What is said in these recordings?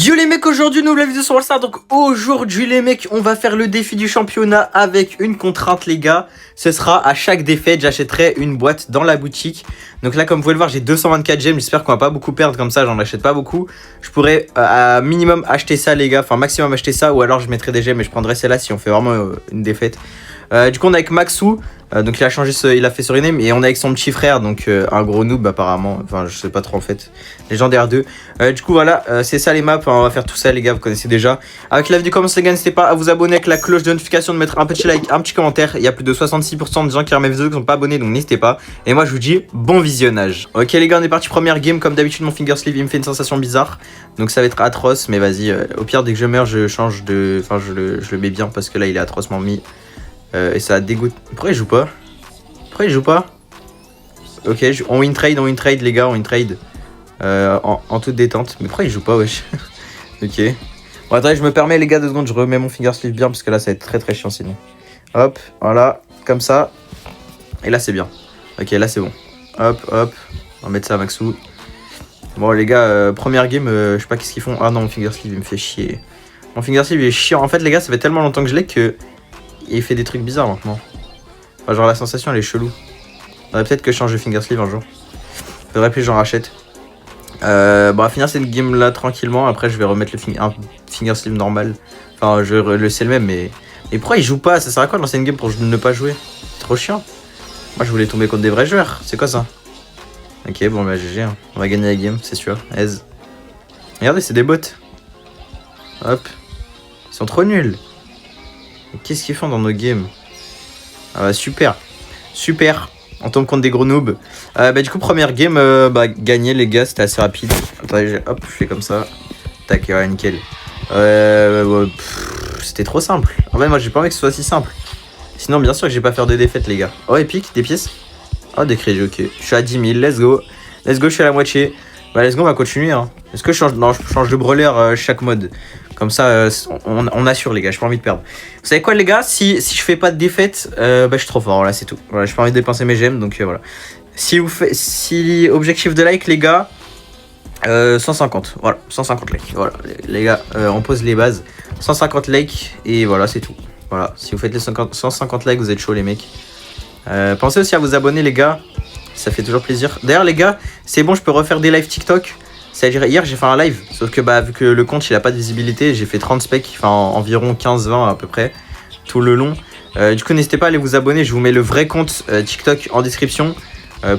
Yo les mecs, aujourd'hui nouvelle vidéo sur All-Star. Donc aujourd'hui les mecs, on va faire le défi du championnat avec une contrainte les gars. Ce sera à chaque défaite, j'achèterai une boîte dans la boutique. Donc là comme vous pouvez le voir, j'ai 224 gemmes, j'espère qu'on va pas beaucoup perdre comme ça, j'en achète pas beaucoup. Je pourrais à minimum acheter ça les gars, enfin maximum acheter ça, ou alors je mettrai des gemmes et je prendrai celle-là si on fait vraiment une défaite. Du coup on est avec Maxou, donc il a changé il a fait son rename, et on est avec son petit frère, donc un gros noob apparemment, enfin je sais pas trop en fait, légendaire 2. Du coup voilà, c'est ça les maps, on va faire tout ça les gars, vous connaissez déjà. Avec la vidéo commence les gars, n'hésitez pas à vous abonner avec la cloche de notification, de mettre un petit like, un petit commentaire. Il y a plus de 66% de gens qui regardent mes vidéos qui sont pas abonnés, donc n'hésitez pas. Et moi je vous dis bon visionnage. Ok les gars, on est parti, première game. Comme d'habitude mon finger sleeve il me fait une sensation bizarre, donc ça va être atroce, mais vas-y, au pire dès que je meurs je change de, enfin je le mets bien parce que là il est atrocement mis. Et ça dégoûte. Pourquoi il joue pas? Pourquoi il joue pas? Ok, on win trade les gars, on win trade. En toute détente. Mais pourquoi il joue pas wesh? Ok. Bon attendez, je me permets les gars 2 secondes, je remets mon finger sleeve bien parce que là ça va être très chiant sinon. Hop, voilà, comme ça. Et là c'est bien. Ok, là c'est bon. Hop, hop. On va mettre ça à Maxou. Bon les gars, première game, je sais pas qu'est-ce qu'ils font. Ah non, mon finger sleeve il me fait chier. Mon finger sleeve il est chiant. En fait les gars, ça fait tellement longtemps que je l'ai que il fait des trucs bizarres maintenant. Enfin, genre la sensation elle est chelou. Faudrait peut-être que je change de finger sleeve un jour. Faudrait plus que j'en rachète. Bon, on va finir cette game là tranquillement. Après je vais remettre un finger sleeve normal. Enfin je le sais le même, mais pourquoi il joue pas? Ça sert à quoi de lancer une game pour ne pas jouer? C'est trop chiant. Moi je voulais tomber contre des vrais joueurs. C'est quoi ça? Ok, bon bah GG hein. On va gagner la game, c'est sûr. Aise. Regardez, c'est des bots. Hop. Ils sont trop nuls. Qu'est-ce qu'ils font dans nos games? Super. Super. On tombe contre des gros noobs. Du coup, première game, gagné les gars, c'était assez rapide. Attendez, hop, je fais comme ça. Tac, ouais, nickel. C'était trop simple. En fait, moi, j'ai pas envie que ce soit si simple. Sinon, bien sûr que j'ai pas faire de défaite, les gars. Oh, épique, des pièces. Oh, des crédits, ok. Je suis à 10 000, let's go. Let's go, je suis à la moitié. Bah, let's go, on va continuer. Hein. Est-ce que je change? Non, je change de brawler chaque mode. Comme ça, on assure les gars, j'ai pas envie de perdre. Vous savez quoi les gars, si je fais pas de défaite, je suis trop fort, voilà c'est tout. Voilà, j'ai pas envie de dépenser mes gemmes, donc voilà. Si objectif de like les gars, 150, voilà, 150 likes. Voilà les gars, on pose les bases. 150 likes et voilà c'est tout. Voilà, si vous faites les 150 likes, vous êtes chaud les mecs. Pensez aussi à vous abonner les gars, ça fait toujours plaisir. D'ailleurs les gars, c'est bon, je peux refaire des lives TikTok. C'est-à-dire hier j'ai fait un live, sauf que vu que le compte il a pas de visibilité, j'ai fait 30 specs, enfin environ 15-20 à peu près, tout le long. Du coup n'hésitez pas à aller vous abonner, je vous mets le vrai compte TikTok en description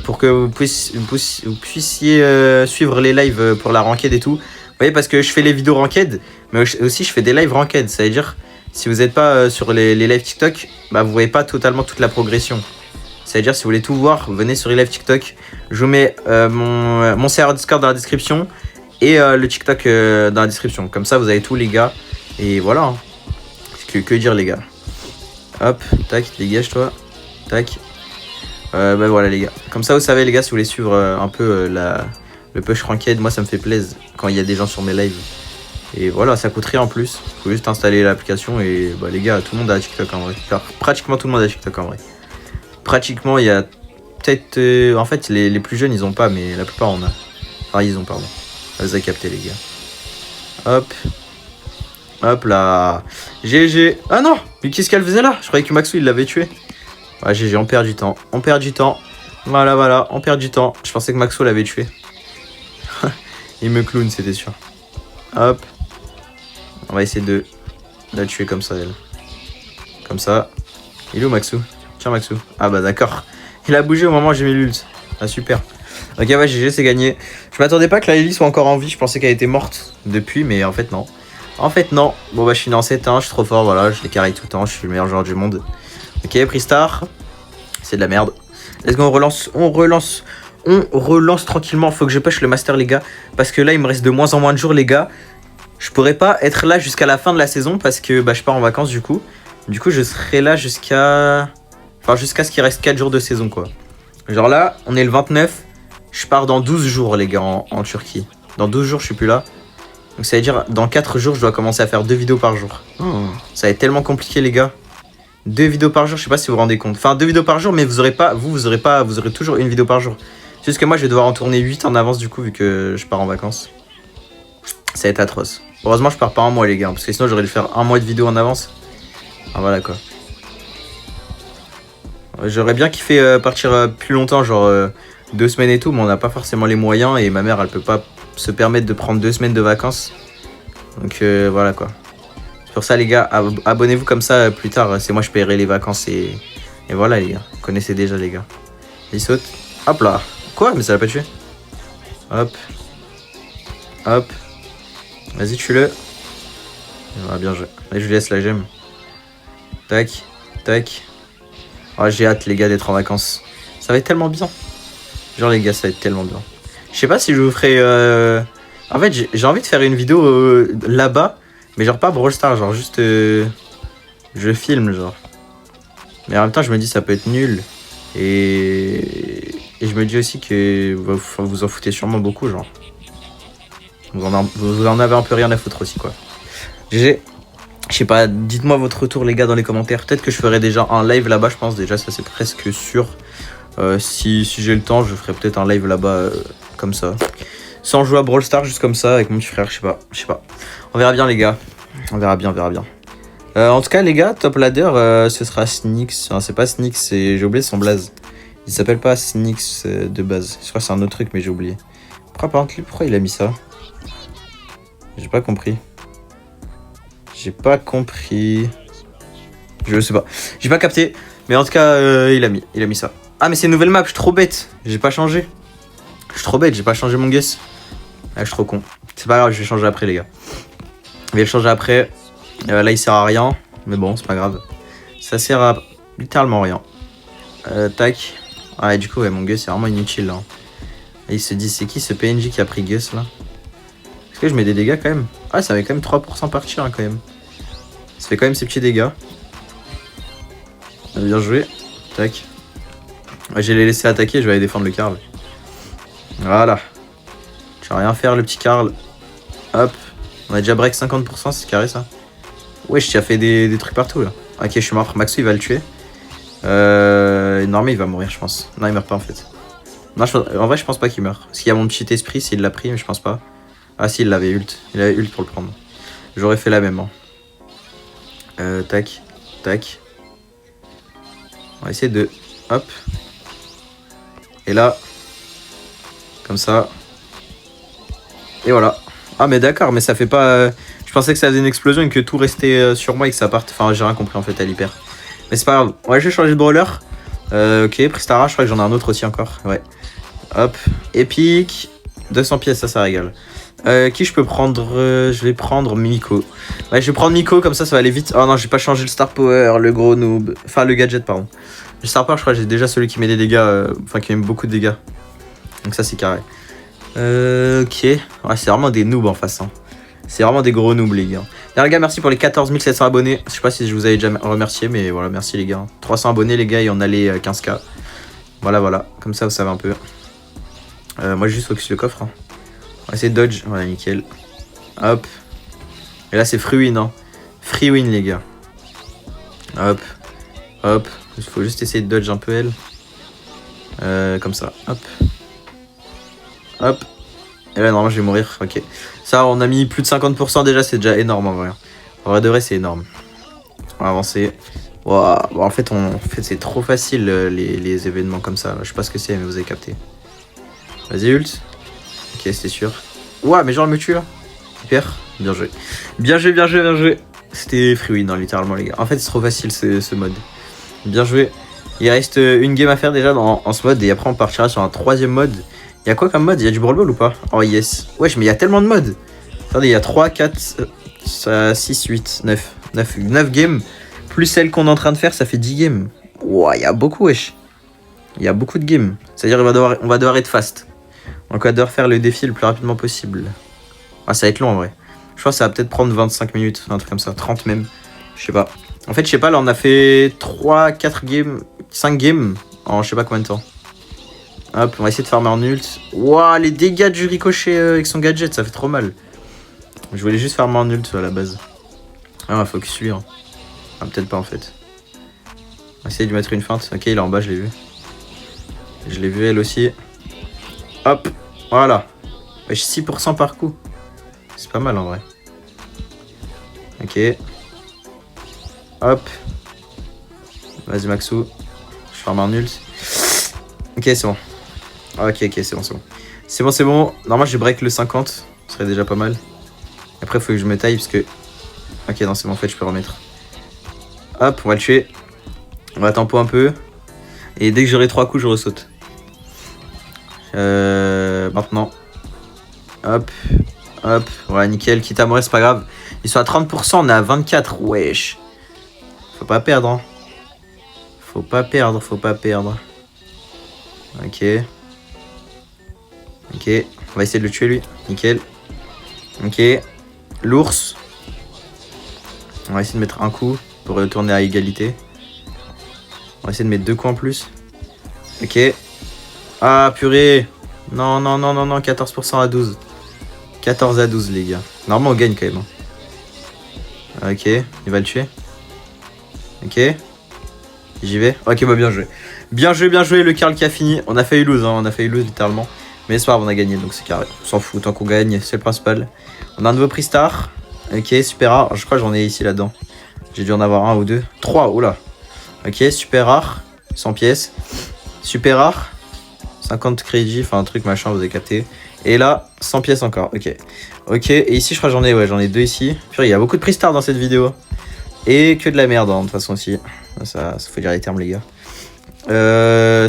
pour que vous puissiez suivre les lives pour la ranked et tout. Vous voyez, parce que je fais les vidéos ranked, mais aussi je fais des lives ranked, c'est-à-dire si vous n'êtes pas sur les lives TikTok, vous voyez pas totalement toute la progression. C'est-à-dire si vous voulez tout voir, venez sur les lives TikTok. Je vous mets mon serveur Discord dans la description et le TikTok dans la description. Comme ça vous avez tout les gars. Et voilà. Hein. Que dire les gars. Hop, tac, dégage toi. Tac. Voilà les gars. Comme ça vous savez les gars, si vous voulez suivre un peu le push ranked, moi ça me fait plaisir quand il y a des gens sur mes lives. Et voilà, ça coûte rien en plus. Faut juste installer l'application et les gars, tout le monde a TikTok en vrai. Enfin, pratiquement tout le monde a TikTok en vrai. Pratiquement il y a peut-être en fait les plus jeunes ils ont pas, mais la plupart on a. Enfin ils ont, pardon. Vous avez capté les gars. Hop. Hop là. GG. Ah non, mais qu'est-ce qu'elle faisait là? Je croyais que Maxou il l'avait tué. Ouais GG, on perd du temps. On perd du temps. Voilà, on perd du temps. Je pensais que Maxou l'avait tué. Il me clown, c'était sûr. Hop. On va essayer de la tuer comme ça elle. Comme ça. Il est où Maxou? Tiens Maxou. Ah d'accord. Il a bougé au moment où j'ai mis l'ult. Ah super. Ok ouais GG, c'est gagné. Je m'attendais pas que la Lily soit encore en vie. Je pensais qu'elle était morte depuis, mais en fait non. En fait non. Bon je suis dans 7-1, je suis trop fort, voilà. Je les carry tout le temps, je suis le meilleur joueur du monde. Ok, Pristar. C'est de la merde. Let's go, on relance tranquillement. Faut que je push le master les gars. Parce que là il me reste de moins en moins de jours les gars. Je pourrais pas être là jusqu'à la fin de la saison parce que je pars en vacances du coup. Du coup je serai là jusqu'à... Enfin jusqu'à ce qu'il reste 4 jours de saison quoi. Genre là on est le 29. Je pars dans 12 jours les gars en Turquie. Dans 12 jours je suis plus là. Donc ça veut dire dans 4 jours je dois commencer à faire 2 vidéos par jour. Ça va être tellement compliqué les gars. 2 vidéos par jour, je sais pas si vous vous rendez compte. Enfin 2 vidéos par jour, mais vous aurez toujours une vidéo par jour. C'est juste que moi je vais devoir en tourner 8 en avance du coup vu que je pars en vacances. Ça va être atroce. Heureusement, je pars pas un mois, les gars, parce que sinon, j'aurais dû faire un mois de vidéo en avance. Ah, voilà quoi. J'aurais bien kiffé partir plus longtemps, genre 2 semaines et tout, mais on n'a pas forcément les moyens et ma mère, elle peut pas se permettre de prendre 2 semaines de vacances. Donc voilà quoi. C'est pour ça, les gars, abonnez-vous comme ça plus tard. C'est moi, je paierai les vacances et voilà, les gars. Vous connaissez déjà, les gars. Il saute. Hop là. Quoi? Mais ça l'a pas tué. Hop. Hop. Vas-y, tue-le. Ah, bien joué. Allez, je lui laisse la gemme. Tac. Tac. Oh, j'ai hâte, les gars, d'être en vacances. Ça va être tellement bien. Genre, les gars, ça va être tellement bien. Je sais pas si je vous ferai... En fait, j'ai envie de faire une vidéo là-bas. Mais genre pas Brawl Stars, genre juste... je filme, genre. Mais en même temps, je me dis ça peut être nul. Et je me dis aussi que vous en foutez sûrement beaucoup, genre. Vous en avez un peu rien à foutre aussi, quoi. GG. Je sais pas, dites-moi votre retour, les gars, dans les commentaires. Peut-être que je ferai déjà un live là-bas, je pense. Déjà, ça, c'est presque sûr. Si j'ai le temps, je ferai peut-être un live là-bas, comme ça. Sans jouer à Brawl Stars, juste comme ça, avec mon petit frère, je sais pas. On verra bien, les gars. On verra bien. En tout cas, les gars, top ladder, ce sera Sneaks. Enfin, c'est pas Sneaks, j'ai oublié son blaze. Il s'appelle pas Sneaks de base. Je crois que c'est un autre truc, mais j'ai oublié. Pourquoi il a mis ça? J'ai pas compris. Je sais pas. J'ai pas capté. Mais en tout cas, il a mis ça. Ah, mais c'est une nouvelle map, je suis trop bête. J'ai pas changé. Je suis trop bête, j'ai pas changé mon guess. Ah, je suis trop con. C'est pas grave, je vais changer après, les gars. Je vais le changer après. Là, il sert à rien. Mais bon, c'est pas grave. Ça sert à littéralement rien. Tac. Ah, et du coup, ouais, mon Gus c'est vraiment inutile, là. Et il se dit, c'est qui ce PNJ qui a pris Gus, là? Est-ce que je mets des dégâts, quand même? Ah, ça avait quand même 3% par tir, hein, quand même. Ça fait quand même ses petits dégâts. Bien joué. Tac. Ouais, je vais les laisser attaquer, je vais aller défendre le Carl. Voilà. Je vais rien faire, le petit Carl. Hop. On a déjà break 50%, c'est carré, ça. Wesh, tu as fait des trucs partout, là. Ok, je suis mort. Maxou, il va le tuer. Non, mais il va mourir, je pense. Non, il meurt pas, en fait. Non, en vrai, je pense pas qu'il meurt. Parce qu'il y a mon petit esprit, s'il l'a pris, mais je pense pas. Ah, si, il l'avait ult. Il avait ult pour le prendre. J'aurais fait la même. Hein. Tac. Tac. On va essayer de... Hop. Et là. Comme ça. Et voilà. Ah, mais d'accord, mais ça fait pas... Je pensais que ça faisait une explosion et que tout restait sur moi et que ça parte... Enfin, j'ai rien compris, en fait, à l'hyper. Mais c'est pas grave. Ouais, je vais changer de brawler. Ok, Pristara, je crois que j'en ai un autre aussi encore. Ouais. Hop. Epic. 200 pièces, ça régale. Qui je peux prendre? Je vais prendre Miko. Ouais, je vais prendre Miko, comme ça va aller vite. Oh non, j'ai pas changé le Star Power, le gros noob. Enfin, le gadget, pardon. Le Star Power, je crois que j'ai déjà celui qui met des dégâts. Enfin, qui met beaucoup de dégâts. Donc ça, c'est carré. Ok. Ouais, c'est vraiment des noobs en face. Hein. C'est vraiment des gros noobs, les gars. Et les gars, merci pour les 14 700 abonnés. Je sais pas si je vous avais déjà remercié, mais voilà, merci les gars. 300 abonnés, les gars, et on a les 15K. Voilà. Comme ça, vous savez un peu. Moi, j'ai juste focus le coffre. Hein. On va essayer de dodge. Voilà, nickel. Hop. Et là, c'est free win. Hein. Free win, les gars. Hop. Hop. Il faut juste essayer de dodge un peu elle. Comme ça. Hop. Hop. Et là, normalement, je vais mourir. Ok. Ça, on a mis plus de 50% déjà. C'est déjà énorme, en vrai. En vrai de vrai, c'est énorme. On va avancer. Wow. Bon, en fait, c'est trop facile, les événements comme ça. Je sais pas ce que c'est, mais vous avez capté. Vas-y, ult. Ok, c'était sûr. Ouah, mais genre, elle me tue, là. Hyper. Bien joué. Bien joué. C'était free win, hein, littéralement, les gars. En fait, c'est trop facile, ce mode. Bien joué. Il reste une game à faire déjà en ce mode. Et après, on partira sur un troisième mode. Il y a quoi comme mode? Il y a du Brawl Ball ou pas? Oh yes. Wesh, mais il y a tellement de modes. Attendez, il y a 3, 4, 6, 8, 9 games. Plus celle qu'on est en train de faire, ça fait 10 games. Ouah, il y a beaucoup, wesh. Il y a beaucoup de games. C'est-à-dire on va devoir être fast. Donc on va devoir faire le défi le plus rapidement possible. Ah, ça va être long en vrai. Je pense que ça va peut-être prendre 25 minutes, un truc comme ça. 30 même. Je sais pas. En fait, je sais pas, là on a fait 3, 4 games, 5 games en je sais pas combien de temps. Hop, on va essayer de farmer en ult. Ouah, les dégâts du ricochet avec son gadget, ça fait trop mal. Je voulais juste farmer en ult à la base. Ah, on va focus lui. Hein. Ah, peut-être pas en fait. On va essayer de lui mettre une feinte. Ok, il est en bas, je l'ai vu. Je l'ai vu elle aussi. Hop, voilà. Wesh, 6% par coup. C'est pas mal en vrai. Ok. Hop. Vas-y Maxou. Je ferme un nul. Ok, c'est bon. Ok, c'est bon, c'est bon. C'est bon, c'est bon. Normalement, j'ai break le 50. Ce serait déjà pas mal. Après, il faut que je me taille parce que... Ok, non, c'est bon, en fait, je peux remettre. Hop, on va le tuer. On va tempo un peu. Et dès que j'aurai 3 coups, je ressaute. Maintenant. Hop. Hop. Ouais, nickel. Quitte à mourir, c'est pas grave. Ils sont à 30%, on est à 24. Wesh. Faut pas perdre, hein. Faut pas perdre, faut pas perdre. Ok. Ok. On va essayer de le tuer, lui. Nickel. Ok. L'ours. On va essayer de mettre un coup pour retourner à égalité. On va essayer de mettre 2 coups en plus. Ok. Ah, purée. Non, non, non, non, non. 14% à 12. 14 à 12, les gars. Normalement, on gagne quand même. Ok. Il va le tuer. Ok. J'y vais. Ok, bah bien joué. Bien joué, bien joué. Le Karl qui a fini. On a failli lose, hein. On a failli lose littéralement. Mais c'est pas grave, on a gagné, donc c'est carré. On s'en fout, tant qu'on gagne, c'est le principal. On a un nouveau prix star. Ok, super rare. Je crois que j'en ai ici là-dedans. J'ai dû en avoir un ou deux. 3, oula. Ok, super rare. 100 pièces. Super rare. 50 crédits, enfin un truc machin, vous avez capté. Et là, 100 pièces encore. Ok. Ok, et ici, je crois que j'en ai 2 ici. Puis il y a beaucoup de prix star dans cette vidéo. Et que de la merde, hein, de toute façon aussi. Ça faut dire les termes, les gars.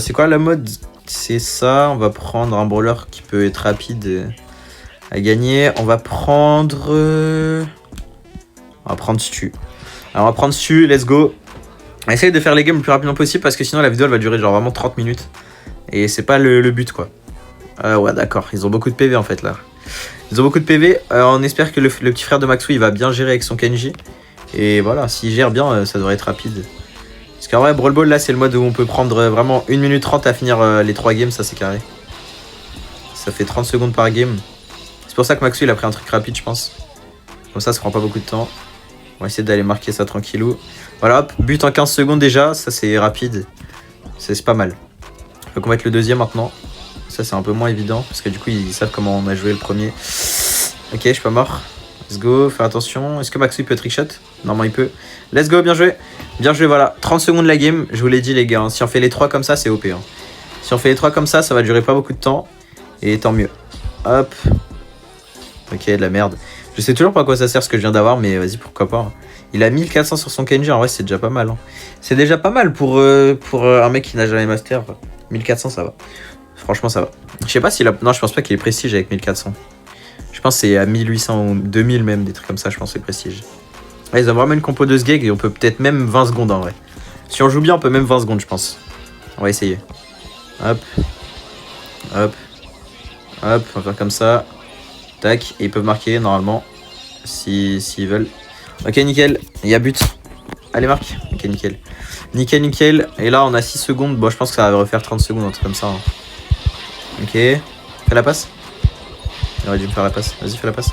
C'est quoi la mode? C'est ça. On va prendre un brawler qui peut être rapide à gagner. On va prendre... On va prendre Stu. Alors on va prendre Stu, let's go. On va essayer de faire les games le plus rapidement possible parce que sinon la vidéo elle va durer genre vraiment 30 minutes. Et c'est pas le but quoi. Ouais d'accord, ils ont beaucoup de PV en fait là. Ils ont beaucoup de PV. On espère que le petit frère de Maxou il va bien gérer avec son Kenji. Et voilà, s'il gère bien, ça devrait être rapide. Parce qu'en vrai, Brawl Ball là c'est le mode où on peut prendre vraiment 1 minute 30 à finir les 3 games, ça c'est carré. Ça fait 30 secondes par game. C'est pour ça que Maxou il a pris un truc rapide je pense. Comme ça prend pas beaucoup de temps. On va essayer d'aller marquer ça tranquillou. Voilà, hop, but en 15 secondes déjà, ça c'est rapide. C'est pas mal. Faut qu'on mette le deuxième maintenant. Ça c'est un peu moins évident, parce que du coup ils savent comment on a joué le premier. Ok, je suis pas mort. Let's go, fais attention. Est-ce que Maxou il peut trickshot? Normalement il peut. Let's go, bien joué. Bien joué, voilà. 30 secondes la game, je vous l'ai dit les gars. Hein. Si on fait les 3 comme ça, c'est OP. Hein. Si on fait les 3 comme ça va durer pas beaucoup de temps. Et tant mieux. Hop. Ok, de la merde. Je sais toujours pas à quoi ça sert ce que je viens d'avoir, mais vas-y, pourquoi pas. Hein. Il a 1400 sur son Kenji, en vrai, c'est déjà pas mal. Hein. C'est déjà pas mal pour un mec qui n'a jamais master. 1400, ça va. Franchement, ça va. Je sais pas s'il a... Non, je pense pas qu'il est prestige avec 1400. Je pense que c'est à 1800 ou 2000 même, des trucs comme ça, je pense que c'est prestige. Ouais, ils ont vraiment une compo de ce gag et on peut peut-être même 20 secondes en vrai. Si on joue bien, on peut même 20 secondes, je pense. On va essayer. Hop. Hop. Hop, on va faire comme ça. Tac, et ils peuvent marquer normalement. S'ils veulent. Ok, nickel. Il y a but. Allez, marque. Ok, nickel. Nickel, nickel. Et là, on a 6 secondes. Bon, je pense que ça va refaire 30 secondes, un truc comme ça. Hein. Ok. Fais la passe. Il aurait dû me faire la passe. Vas-y, fais la passe.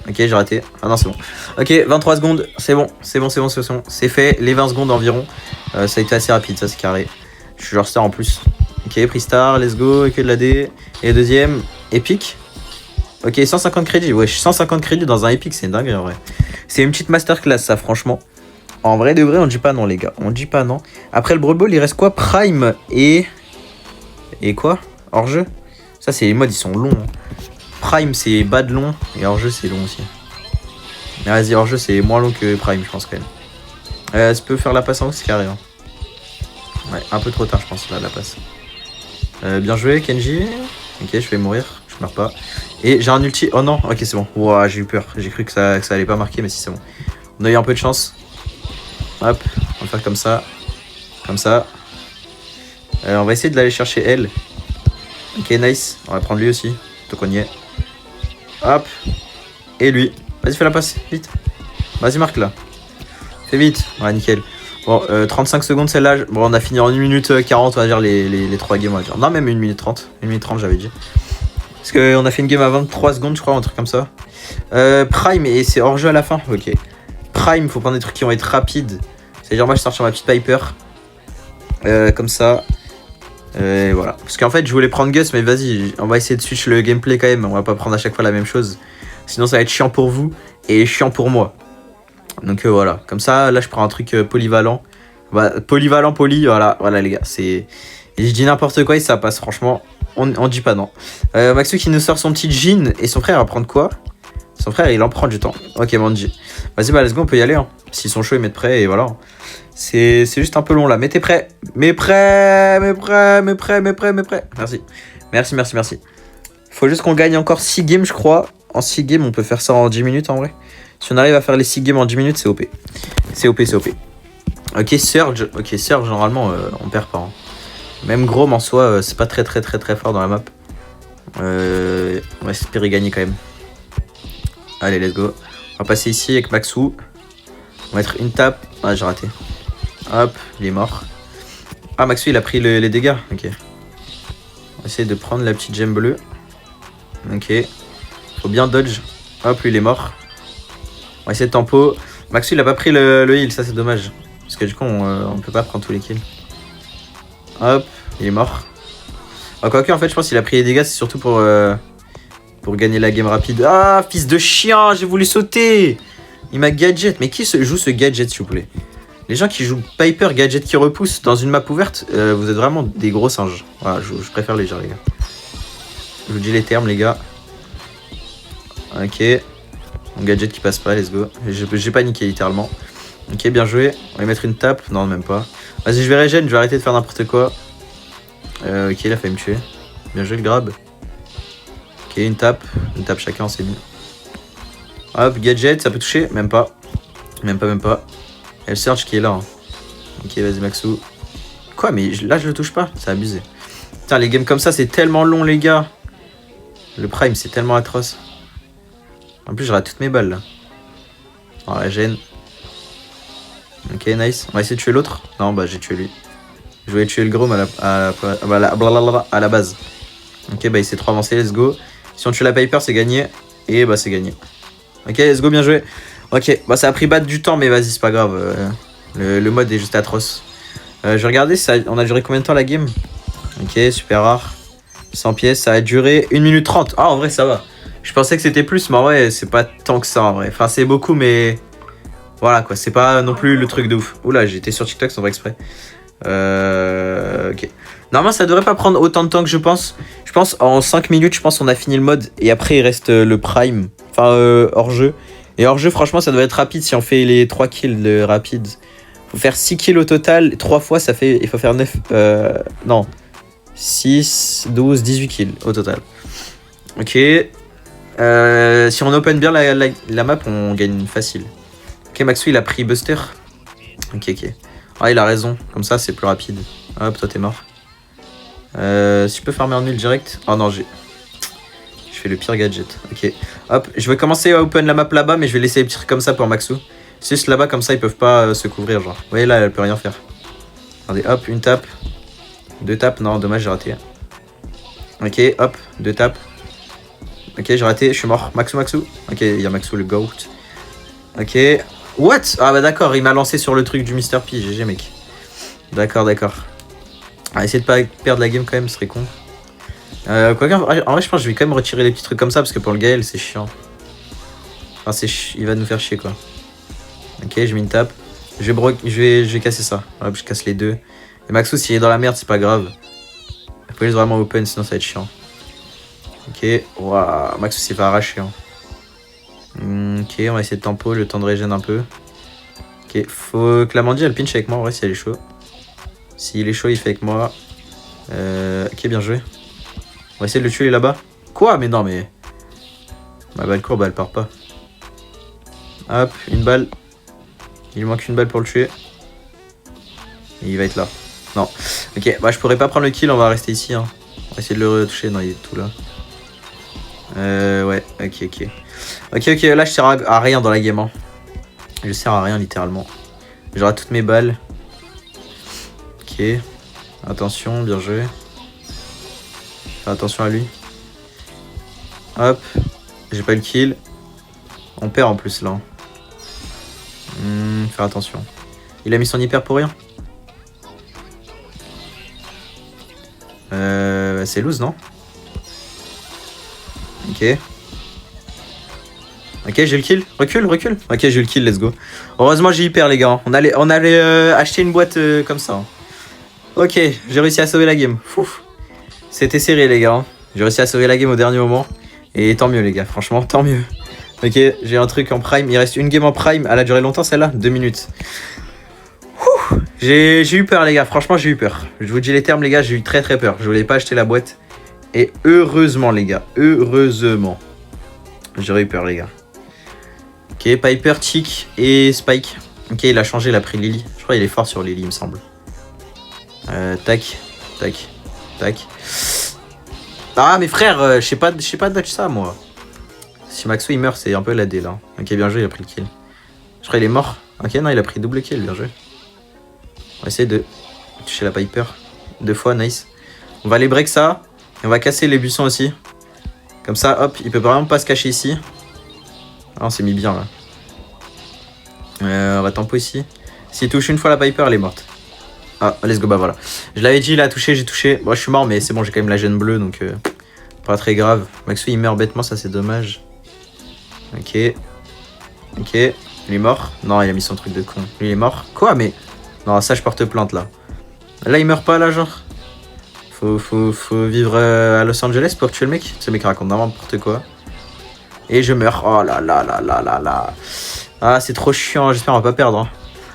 Ok, j'ai raté. Ah non, c'est bon. Ok, 23 secondes. C'est bon. C'est bon, c'est bon, c'est bon. C'est fait. Les 20 secondes environ. Ça a été assez rapide, ça, c'est carré. Je suis genre star en plus. Ok, prix star. Let's go. Ok, de la D. Et deuxième. Épique. Ok, 150 crédits. Wesh, 150 crédits dans un épique, c'est dingue en vrai. C'est une petite masterclass, ça, franchement. En vrai de vrai, on dit pas non, les gars. On dit pas non. Après le Brawl Ball, il reste quoi? Prime et quoi? Hors-jeu. Ça, c'est les modes, ils sont longs. Hein. Prime, c'est bad long. Et hors-jeu, c'est long aussi. Mais vas-y, hors-jeu, c'est moins long que Prime, je pense, quand même. Tu peux faire la passe en haut, c'est carré. Hein. Ouais, un peu trop tard, je pense, là, la passe. Bien joué, Kenji. Ok, je vais mourir. Je meurs pas. Et j'ai un ulti. Oh non, ok, c'est bon. Ouah, j'ai eu peur. J'ai cru que ça allait pas marquer, mais si, c'est bon. On a eu un peu de chance. Hop, on va faire comme ça. Comme ça. On va essayer de l'aller chercher elle. Ok, nice. On va prendre lui aussi. Donc on y est. Hop. Et lui. Vas-y, fais la passe. Vite. Vas-y, marque là. Fais vite. Ouais, nickel. Bon, 35 secondes celle-là. Bon, on a fini en 1 minute 40, on va dire, les 3 games, on va dire. Non, même 1 minute 30. 1 minute 30, j'avais dit. Parce qu'on a fait une game à 23 secondes, je crois, un truc comme ça. Prime, et c'est hors-jeu à la fin. Ok. Prime, faut prendre des trucs qui vont être rapides. C'est-à-dire, moi, je sors sur ma petite Piper. Comme ça. Voilà. Parce qu'en fait, je voulais prendre Gus, mais vas-y, on va essayer de switch le gameplay quand même. On va pas prendre à chaque fois la même chose. Sinon, ça va être chiant pour vous et chiant pour moi. Donc voilà, comme ça, là je prends un truc polyvalent. Bah, polyvalent, voilà les gars, c'est... Et je dis n'importe quoi et ça passe, franchement, on dit pas non. Maxou qui nous sort son petit jean, et son frère va prendre quoi? Son frère il en prend du temps. Ok Manji. Vas-y bah let's go, on peut y aller hein. S'ils sont chauds ils mettent prêt et voilà. C'est juste un peu long là, mais t'es prêt? Mais prêt. Merci. Faut juste qu'on gagne encore 6 games je crois. En 6 games on peut faire ça en 10 minutes en vrai. Si on arrive à faire les 6 games en 10 minutes c'est OP. C'est OP. Ok Surge, normalement on perd pas hein. Même Grom en soi c'est pas très fort dans la map. On va espérer gagner quand même. Allez let's go. On va passer ici avec Maxou. On va mettre une tape. Ah j'ai raté. Hop, il est mort. Ah Maxou il a pris les dégâts. Ok. On va essayer de prendre la petite gemme bleue. Ok. Faut bien dodge. Hop lui il est mort. On va essayer de tempo. Maxou il a pas pris le heal, ça c'est dommage. Parce que du coup on peut pas prendre tous les kills. Hop, il est mort. Ah, quoique en fait je pense qu'il a pris les dégâts, c'est surtout pour gagner la game rapide. Ah fils de chien, j'ai voulu sauter. Il m'a gadget, mais qui joue ce gadget s'il vous plaît? Les gens qui jouent Piper gadget qui repousse dans une map ouverte, vous êtes vraiment des gros singes. Voilà, je préfère les gens les gars. Je vous dis les termes les gars. Ok. Mon gadget qui passe pas, let's go. J'ai paniqué littéralement. Ok, bien joué. On va mettre une tape. Non, même pas. Vas-y, je vais régène, je vais arrêter de faire n'importe quoi. Ok, il a failli me tuer. Bien joué le grab. Ok, une tape chacun, c'est bien. Hop, gadget, ça peut toucher? Même pas. Même pas. Et le Surge qui est là. Hein. Ok, vas-y, Maxou. Quoi, mais là, je le touche pas? C'est abusé. Putain, les games comme ça, c'est tellement long, les gars. Le prime, c'est tellement atroce. En plus, je rate toutes mes balles, là. Oh, la gêne. Ok, nice. On va essayer de tuer l'autre. Non, bah, j'ai tué lui. Je voulais tuer le Grom à la base. Ok, bah, il s'est trop avancé, let's go. Si on tue la Piper, c'est gagné. Et bah, c'est gagné. Ok, let's go, bien joué. Ok, bah, ça a pris battre du temps, mais vas-y, c'est pas grave. Le mode est juste atroce. Je vais regarder, on a duré combien de temps la game? Ok, super rare. 100 pièces, ça a duré 1 minute 30. Ah, en vrai, ça va. Je pensais que c'était plus, mais en vrai, c'est pas tant que ça, en vrai. Enfin, c'est beaucoup, mais... Voilà, quoi. C'est pas non plus le truc de ouf. Oula, j'étais sur TikTok sans faire exprès. Ok. Normalement, ça devrait pas prendre autant de temps que je pense. Je pense, en 5 minutes, je pense on a fini le mode. Et après, il reste le prime. Enfin, hors-jeu. Et hors-jeu, franchement, ça devrait être rapide si on fait les 3 kills de rapide. Faut faire 6 kills au total. 3 fois, ça fait... Il faut faire 9... non. 6, 12, 18 kills au total. Ok. Si on open bien la map, on gagne facile. Ok, Maxou, il a pris Buster. Ok. Ah, il a raison. Comme ça, c'est plus rapide. Hop, toi, t'es mort. Si je peux farmer en nul direct. Oh non, je fais le pire gadget. Ok. Hop, je vais commencer à open la map là-bas, mais je vais laisser les petits trucs comme ça pour Maxou. C'est juste là-bas, comme ça, ils peuvent pas se couvrir, genre. Vous voyez, là, elle peut rien faire. Attendez, hop, une tape. 2 tapes. Non, dommage, j'ai raté. Ok, hop, 2 tapes. Ok, j'ai raté, je suis mort. Maxou. Ok, il y a Maxou, le GOAT. Ok. What? Ah bah d'accord, il m'a lancé sur le truc du Mr. P. GG, mec. D'accord. Ah, essayer de pas perdre la game quand même, ce serait con. Quoique, en vrai, je pense que je vais quand même retirer les petits trucs comme ça, parce que pour le Gaël, c'est chiant. Enfin, il va nous faire chier, quoi. Ok, je mets une tape. Je vais casser ça. Hop, je casse les deux. Et Maxou, s'il est dans la merde, c'est pas grave. Il faut les vraiment open, sinon ça va être chiant. Ok, waouh, Maxou s'est fait arracher. Hein. Ok, on va essayer de tempo, le temps de régène un peu. Ok, faut que la Mandy elle pinch avec moi en vrai si elle est chaud. S'il est chaud, il fait avec moi. Ok, bien joué. On va essayer de le tuer là-bas. Quoi? Mais non, mais. Ma balle courbe, elle part pas. Hop, une balle. Il lui manque une balle pour le tuer. Et il va être là. Non. Ok, bah je pourrais pas prendre le kill, on va rester ici. Hein. On va essayer de le retoucher. Non, il est tout là. Ouais, ok. Ok, là je sers à rien dans la game. Hein. Je sers à rien littéralement. J'aurai toutes mes balles. Ok. Attention, bien joué. Faire attention à lui. Hop. J'ai pas le kill. On perd en plus là. Faire attention. Il a mis son hyper pour rien. C'est loose, non? Ok. Ok, j'ai le kill. Recule. Ok, j'ai le kill, let's go. Heureusement, j'ai hyper, les gars. On allait acheter une boîte comme ça. Ok, j'ai réussi à sauver la game. Fouf. C'était serré, les gars. J'ai réussi à sauver la game au dernier moment. Et tant mieux, les gars. Franchement, tant mieux. Ok, j'ai un truc en prime. Il reste une game en prime. Elle a duré longtemps, celle-là. 2 minutes. J'ai eu peur, les gars. Franchement, j'ai eu peur. Je vous dis les termes, les gars. J'ai eu très peur. Je voulais pas acheter la boîte. Et heureusement, les gars. Heureusement. J'aurais eu peur, les gars. Ok, Piper, Chick et Spike. Ok, il a changé, il a pris Lily. Je crois qu'il est fort sur Lily, il me semble. Tac. Ah, mes frères, je sais pas dodge ça, moi. Si Maxo il meurt, c'est un peu la D là. Ok, bien joué, il a pris le kill. Je crois qu'il est mort. Ok, non, il a pris double kill, bien joué. On va essayer de toucher la Piper 2 fois, nice. On va aller break ça. Et on va casser les buissons aussi. Comme ça, hop, il peut vraiment pas se cacher ici. Ah, on s'est mis bien là. On va tempo ici. S'il touche une fois la Piper, elle est morte. Ah, let's go, bah voilà. Je l'avais dit, il a touché, j'ai touché. Bon, je suis mort, mais c'est bon, j'ai quand même la gêne bleue, donc pas très grave. Maxou, il meurt bêtement, ça c'est dommage. Ok. Il est mort. Non, il a mis son truc de con. Lui, il est mort. Quoi, mais... Non, ça, je porte plainte, là. Là, il meurt pas, là, genre. Faut vivre à Los Angeles pour tuer le mec. Ce mec raconte n'importe quoi. Et je meurs. Oh là là. Ah, c'est trop chiant. J'espère qu'on va pas perdre. Hein.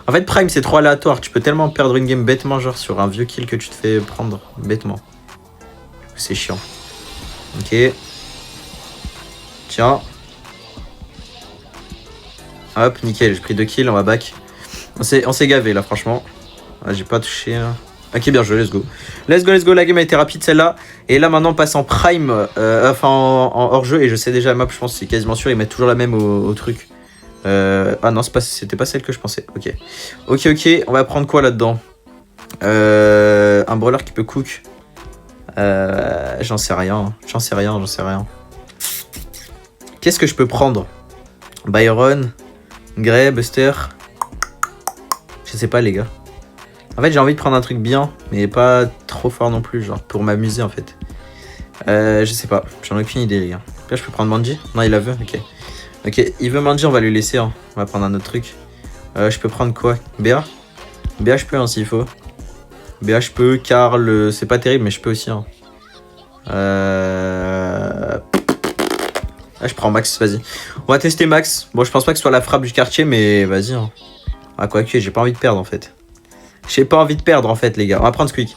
En fait, Prime, c'est trop aléatoire. Tu peux tellement perdre une game bêtement, genre sur un vieux kill que tu te fais prendre bêtement. C'est chiant. Ok. Tiens. Hop, nickel. J'ai pris 2 kills. On va back. On s'est gavé là, franchement. Ah, j'ai pas touché. Hein. Ok, bien joué, let's go. Let's go, la game a été rapide celle-là. Et là maintenant on passe en prime, enfin en hors-jeu. Et je sais déjà la map, je pense c'est quasiment sûr, ils mettent toujours la même au truc. Ah non, c'était pas celle que je pensais. Ok, on va prendre quoi là-dedans? Un brawler qui peut cook. J'en sais rien. Qu'est-ce que je peux prendre? Byron, Grey, Buster. Je sais pas les gars. En fait, j'ai envie de prendre un truc bien, mais pas trop fort non plus, genre pour m'amuser en fait. Je sais pas, j'en ai aucune idée les gars. Là, je peux prendre Manji? Non, il la veut, ok. Ok, il veut Manji, on va lui laisser, hein. On va prendre un autre truc. Je peux prendre quoi? BA? BA, je peux hein, s'il faut. BA, je peux, Karl, c'est pas terrible, mais je peux aussi. Hein. Ah, je prends Max, vas-y. On va tester Max. Bon, je pense pas que ce soit la frappe du quartier, mais vas-y. Hein. Ah, quoique, j'ai pas envie de perdre en fait. J'ai pas envie de perdre en fait les gars. On va prendre Squeak.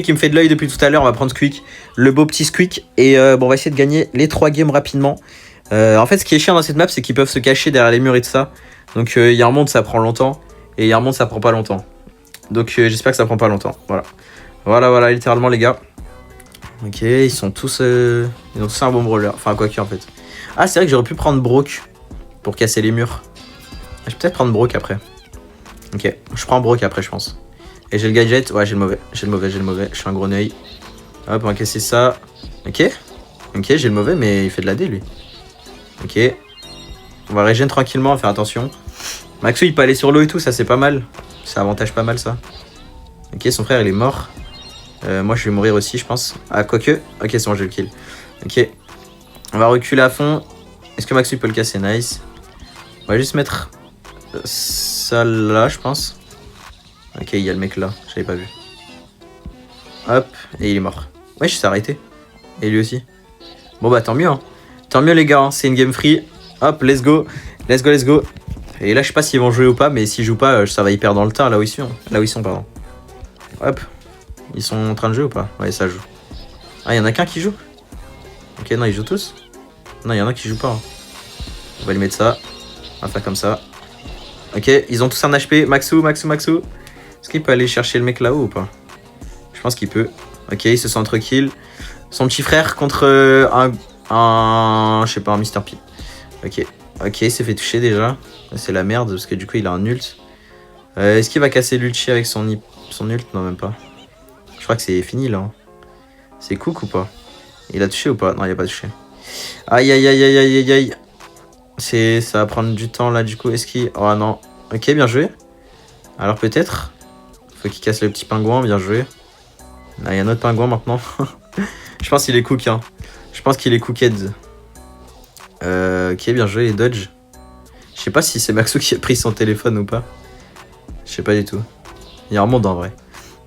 Il me fait de l'œil depuis tout à l'heure. On va prendre Squeak. Le beau petit Squeak. Et bon on va essayer de gagner les 3 games rapidement. En fait ce qui est chiant dans cette map c'est qu'ils peuvent se cacher derrière les murs et tout ça. Donc il y a un monde ça prend longtemps. Et il y a un monde ça prend pas longtemps. Donc j'espère que ça prend pas longtemps. Voilà littéralement les gars. Ok ils sont tous ils ont tous un bon brawler. Enfin quoique en fait. Ah c'est vrai que j'aurais pu prendre Brock. Pour casser les murs. Je vais peut-être prendre Brock après. Ok, je prends Brock après je pense. Et j'ai le gadget, ouais j'ai le mauvais, je suis un gros œil. Hop, on va casser ça. Ok, j'ai le mauvais mais il fait de la D lui. Ok, on va régénérer tranquillement, on va faire attention. Maxou il peut aller sur l'eau et tout, ça c'est pas mal. Ça avantage pas mal ça. Ok, son frère il est mort. Moi je vais mourir aussi je pense. Ah quoique, ok c'est bon j'ai le kill. Ok, on va reculer à fond. Est-ce que Maxou peut le casser? Nice. On va juste mettre... ça là je pense. Ok il y a le mec là, j'avais pas vu. Hop, et il est mort. Ouais je s'est arrêté. Et lui aussi. Bon bah tant mieux hein. Tant mieux les gars, hein. C'est une game free. Hop let's go. Et là je sais pas s'ils vont jouer ou pas. Mais s'ils jouent pas ça va hyper dans le tas là où ils sont. Pardon. Hop. Ils sont en train de jouer ou pas? Ouais ça joue. Ah y'en a qu'un qui joue. Ok non ils jouent tous. Non y'en a qui jouent pas hein. On va lui mettre ça. On va faire comme ça. Ok, ils ont tous un HP. Maxou. Est-ce qu'il peut aller chercher le mec là-haut ou pas? Je pense qu'il peut. Ok, il se sent tranquille. Son petit frère contre je sais pas, un Mr. P. Ok, il s'est fait toucher déjà. C'est la merde parce que du coup il a un ult. Est-ce qu'il va casser l'ulti avec son ult? Non, même pas. Je crois que c'est fini là. C'est cook ou pas? Il a touché ou pas? Non, il a pas touché. Aïe. Ça va prendre du temps là du coup. Est-ce qu'il... Oh non. Ok, bien joué. Alors peut-être. Faut qu'il casse le petit pingouin, bien joué. Là, il y a un autre pingouin maintenant. Je pense qu'il est cook. Hein. Je pense qu'il est cooked. Ok, bien joué les dodge. Je sais pas si c'est Maxou qui a pris son téléphone ou pas. Je sais pas du tout. Il y a un monde en vrai.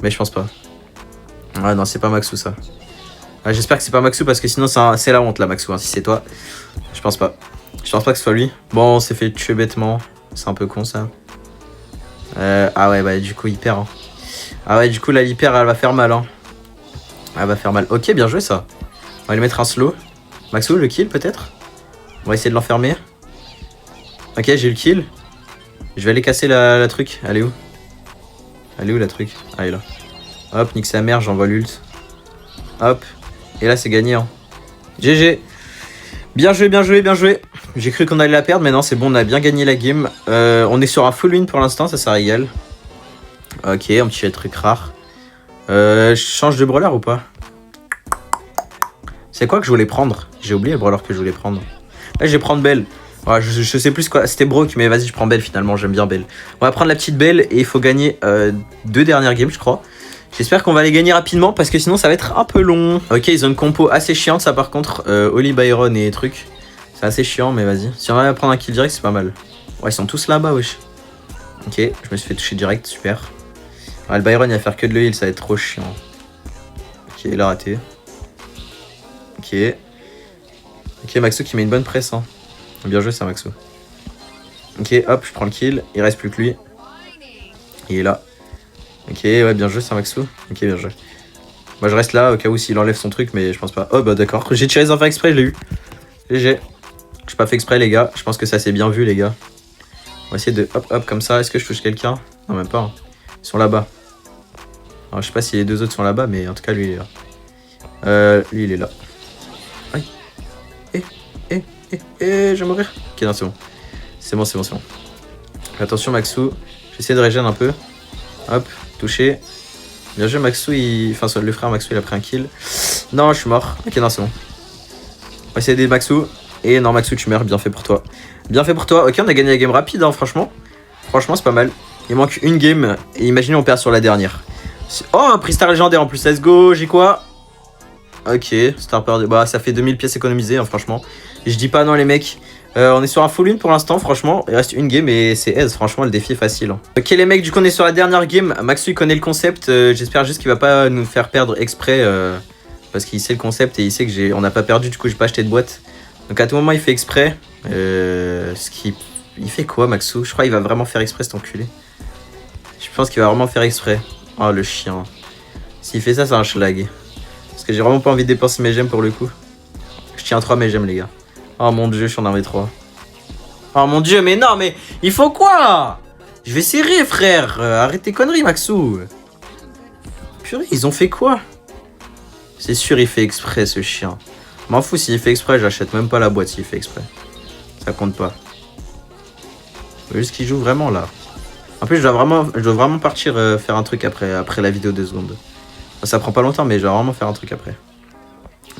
Mais je pense pas. Ouais, non, c'est pas Maxou ça. Ouais, j'espère que c'est pas Maxou parce que sinon c'est la honte là, Maxou. Hein, si c'est toi, je pense pas. Je pense pas que ce soit lui. Bon, on s'est fait tuer bêtement. C'est un peu con ça. Ah ouais, bah du coup, il perd. Hein. Ah ouais, du coup, là, l'hyper, elle va faire mal. Hein. Elle va faire mal. Ok, bien joué ça. On va lui mettre un slow. Maxou, le kill peut-être. On va essayer de l'enfermer. Ok, j'ai eu le kill. Je vais aller casser la truc. Elle est où? Elle est où la truc? Ah, elle est là. Hop, nique sa mère, j'envoie l'ult. Hop. Et là, c'est gagné. Hein. GG. Bien joué, bien joué, bien joué. J'ai cru qu'on allait la perdre, mais non, c'est bon, on a bien gagné la game. On est sur un full win pour l'instant, ça régale. Ok, un petit truc rare. Je change de brawler ou pas? C'est quoi que je voulais prendre? J'ai oublié le brawler que je voulais prendre. Là, je vais prendre Belle. Ouais, je sais plus quoi. C'était Brock, mais vas-y, je prends Belle finalement. J'aime bien Belle. On va prendre la petite Belle et il faut gagner 2 dernières games, je crois. J'espère qu'on va les gagner rapidement parce que sinon ça va être un peu long. Ok, ils ont une compo assez chiante, ça par contre. Oli Byron et trucs. C'est assez chiant, mais vas-y. Si on va prendre un kill direct, c'est pas mal. Ouais, ils sont tous là-bas, wesh. Ok, je me suis fait toucher direct, super. Ouais, le Byron, il va faire que de le heal, ça va être trop chiant. Ok, il a raté. Ok. Ok, Maxou qui met une bonne presse. Hein. Bien joué, ça, Maxou. Ok, hop, je prends le kill. Il reste plus que lui. Il est là. Ok, ouais, bien joué, ça, Maxou. Ok, bien joué. Moi, je reste là au cas où s'il enlève son truc, mais je pense pas. Oh, bah d'accord. J'ai tiré sans faire exprès, je l'ai eu. GG. J'ai pas fait exprès, les gars. Je pense que ça s'est bien vu, les gars. On va essayer de hop, hop, comme ça. Est-ce que je touche quelqu'un? Non, même pas. Hein. Ils sont là-bas. Alors, je sais pas si les deux autres sont là-bas, mais en tout cas, lui, il est là. Lui, il est là. Aïe. Je vais mourir. Ok, non, c'est bon. C'est bon, c'est bon, c'est bon. Attention, Maxou. J'essaie de régénérer un peu. Hop, touché. Bien joué, Maxou. Enfin, le frère Maxou, il a pris un kill. Non, je suis mort. Ok, non, c'est bon. On va essayer d'aider Maxou. Et non, Maxou, tu meurs. Bien fait pour toi. Bien fait pour toi. Ok, on a gagné la game rapide, hein, franchement. Franchement, c'est pas mal. Il manque une game. Et imaginez, on perd sur la dernière. Oh, un prix star légendaire en plus. Let's go. J'ai quoi? Ok, star perdu. Bah, ça fait 2000 pièces économisées, hein, franchement. Je dis pas non, les mecs. On est sur un full win pour l'instant, franchement. Il reste une game et c'est aise. Franchement, le défi est facile. Hein. Ok, les mecs, du coup, on est sur la dernière game. Maxou, il connaît le concept. J'espère juste qu'il va pas nous faire perdre exprès. Parce qu'il sait le concept et il sait que on n'a pas perdu. Du coup, j'ai pas acheté de boîte. Donc, à tout moment, il fait exprès. Il fait quoi, Maxou? Je crois qu'il va vraiment faire exprès, cet enculé. Je pense qu'il va vraiment faire exprès. Oh, le chien. S'il fait ça, c'est un schlag. Parce que j'ai vraiment pas envie de dépenser mes gemmes pour le coup. Je tiens 3 mes gemmes, les gars. Oh mon dieu, je suis en armée 3. Oh mon dieu, mais non, mais il faut quoi? Je vais serrer, frère. Arrête tes conneries, Maxou. Purée, ils ont fait quoi? C'est sûr, il fait exprès, ce chien. M'en fous, s'il fait exprès, j'achète même pas la boîte s'il fait exprès. Ça compte pas. Faut juste qu'il joue vraiment là. En plus, je dois vraiment partir faire un truc après la vidéo 2 secondes. Ça prend pas longtemps, mais je dois vraiment faire un truc après.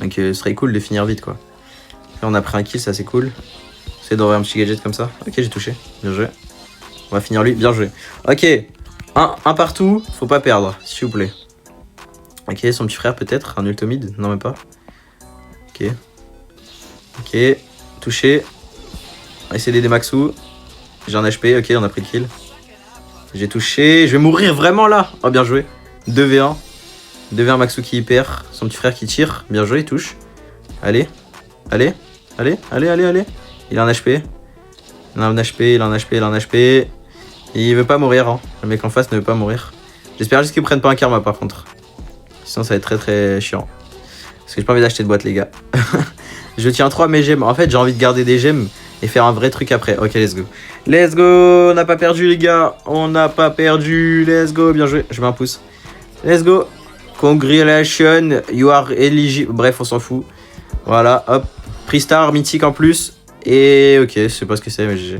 Donc, ce serait cool de finir vite, quoi. Là, on a pris un kill, ça c'est cool. J'essaie d'envoyer un petit gadget comme ça. Ok, j'ai touché. Bien joué. On va finir lui. Bien joué. Ok. Un partout. Faut pas perdre, s'il vous plaît. Ok, son petit frère peut-être. Un ultomide. Non, même pas. Ok. Ok. Touché. On va essayer d'aider Maxou. J'ai un HP. Ok, on a pris le kill. J'ai touché. Je vais mourir vraiment là. Oh, bien joué. 2v1. 2v1 Maxou qui perd. Son petit frère qui tire. Bien joué, il touche. Allez. Allez. Allez. Il a un HP. Il a un HP. Et il veut pas mourir. Hein. Le mec en face ne veut pas mourir. J'espère juste qu'il prenne pas un karma par contre. Sinon ça va être très très chiant. Parce que j'ai pas envie d'acheter de boîte, les gars. Je tiens 3 mes gemmes. En fait, j'ai envie de garder des gemmes et faire un vrai truc après. Ok, let's go. Let's go. On n'a pas perdu, les gars. On n'a pas perdu. Let's go. Bien joué. Je mets un pouce. Let's go. Congratulations. You are eligible. Bref, on s'en fout. Voilà. Hop. Prix star mythique en plus. Et ok, je sais pas ce que c'est, mais GG.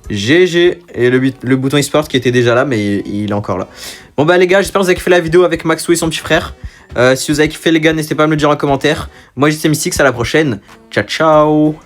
GG. Et le bouton e-sport qui était déjà là, mais il est encore là. Bon bah les gars, j'espère que vous avez kiffé la vidéo avec Maxou et son petit frère. Si vous avez kiffé les gars, n'hésitez pas à me le dire en commentaire. Moi j'étais Mystix, à la prochaine. Ciao ciao.